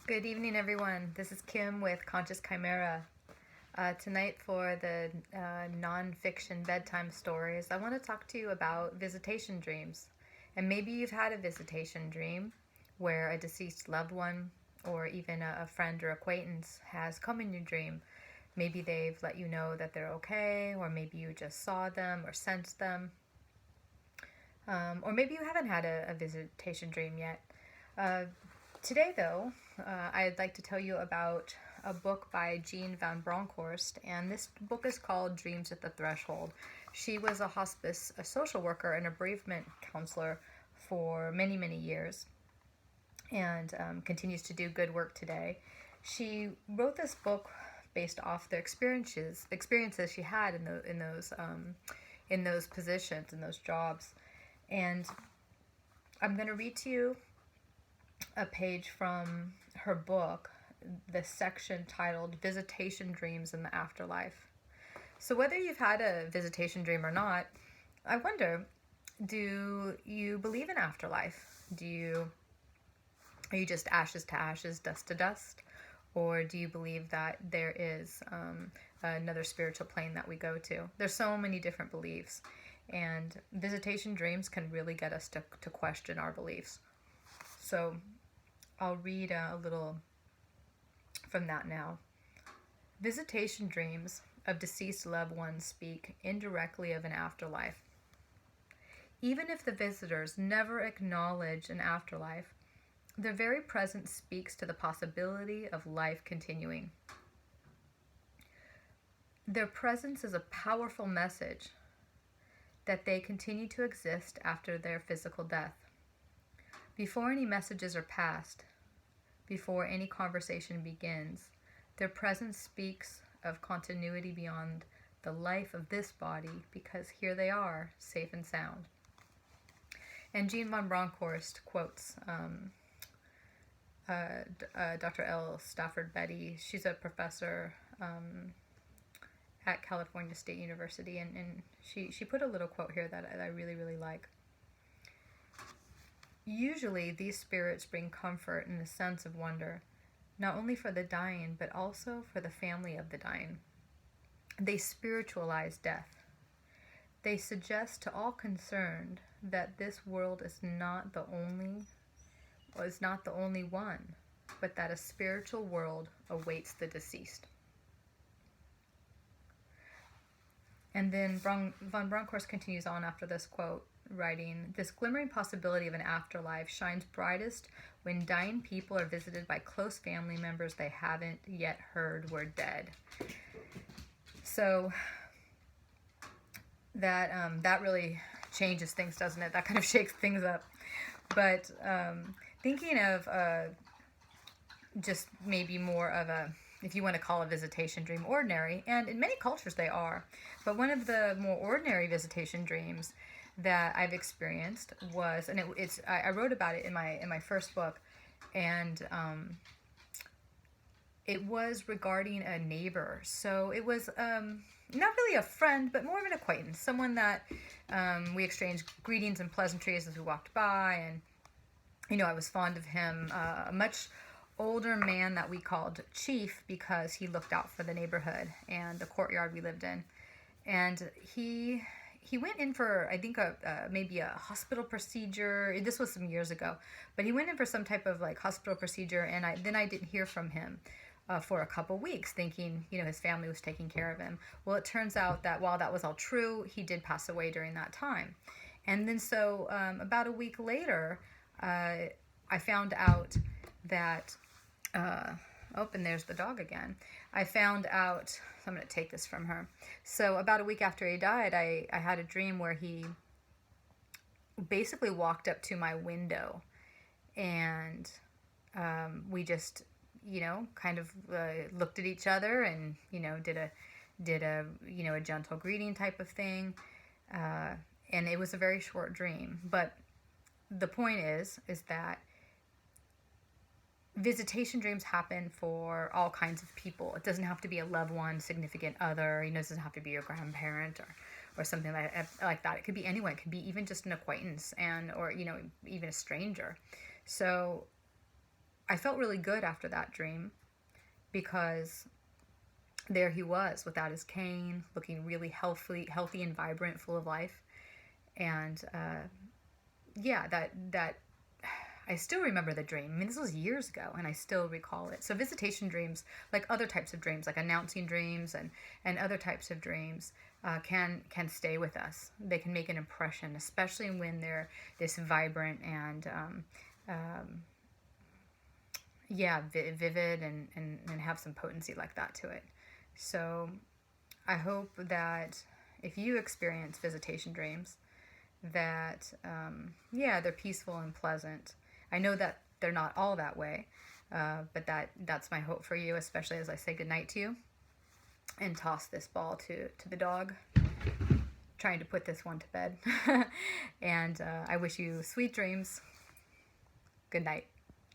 Good evening, everyone. This is Kim with Conscious Chimera. Tonight, for the Nonfiction Bedtime Stories, I want to talk to you about visitation dreams. And maybe you've had a visitation dream where a deceased loved one or even a friend or acquaintance has come in your dream. Maybe they've let you know that they're okay, or maybe you just saw them or sensed them. Or maybe you haven't had a visitation dream yet. Today, though, I'd like to tell you about a book by Jean Van Bronckhorst, and this book is called Dreams at the Threshold. She was a social worker, and a bereavement counselor for many, many years, and continues to do good work today. She wrote this book based off the experiences she had in those positions, in those jobs, and I'm going to read to you a page from her book, the section titled Visitation Dreams in the Afterlife. So whether you've had a visitation dream or not, I wonder, do you believe in afterlife? Are you just ashes to ashes, dust to dust? Or do you believe that there is another spiritual plane that we go to? There's so many different beliefs, and visitation dreams can really get us to question our beliefs. So I'll read a little from that now. Visitation dreams of deceased loved ones speak indirectly of an afterlife. Even if the visitors never acknowledge an afterlife, their very presence speaks to the possibility of life continuing. Their presence is a powerful message that they continue to exist after their physical death. Before any messages are passed, before any conversation begins, their presence speaks of continuity beyond the life of this body, because here they are, safe and sound. And Jean Van Bronckhorst quotes Dr. L. Stafford Betty. She's a professor at California State University, and she put a little quote here that I really, really like. Usually, these spirits bring comfort and a sense of wonder, not only for the dying, but also for the family of the dying. They spiritualize death. They suggest to all concerned that this world is not the only one, but that a spiritual world awaits the deceased. And then Van Bronckhorst continues on after this quote, writing, "This glimmering possibility of an afterlife shines brightest when dying people are visited by close family members they haven't yet heard were dead." So that really changes things, doesn't it? That kind of shakes things up. But thinking of just maybe more of a, if you want to call a visitation dream ordinary, and in many cultures they are, but one of the more ordinary visitation dreams that I've experienced was, and I wrote about it in my first book, and it was regarding a neighbor. So it was not really a friend, but more of an acquaintance, someone that we exchanged greetings and pleasantries as we walked by, and I was fond of him, a much older man that we called Chief, because he looked out for the neighborhood and the courtyard we lived in. And he went in for, I think, maybe a hospital procedure. This was some years ago, but he went in for some type of like hospital procedure, and I didn't hear from him for a couple weeks, thinking his family was taking care of him. Well, it turns out that while that was all true, he did pass away during that time. And then so about a week later, I found out that and there's the dog again. I found out, so I'm going to take this from her. So about a week after he died, I had a dream where he basically walked up to my window, and we just, kind of looked at each other and, did a a gentle greeting type of thing. And it was a very short dream. But the point is that visitation dreams happen for all kinds of people. It doesn't have to be a loved one, significant other. It doesn't have to be your grandparent or something like that. It could be anyone. It could be even just an acquaintance or even a stranger. So I felt really good after that dream, because there he was without his cane, looking really healthy and vibrant, full of life. And yeah, that I still remember the dream. I mean, this was years ago, and I still recall it. So visitation dreams, like other types of dreams, like announcing dreams and other types of dreams, can stay with us. They can make an impression, especially when they're this vibrant and vivid and have some potency like that to it. So I hope that if you experience visitation dreams, that they're peaceful and pleasant. I know that they're not all that way, but that's my hope for you, especially as I say goodnight to you and toss this ball to the dog, trying to put this one to bed. And I wish you sweet dreams. Good night.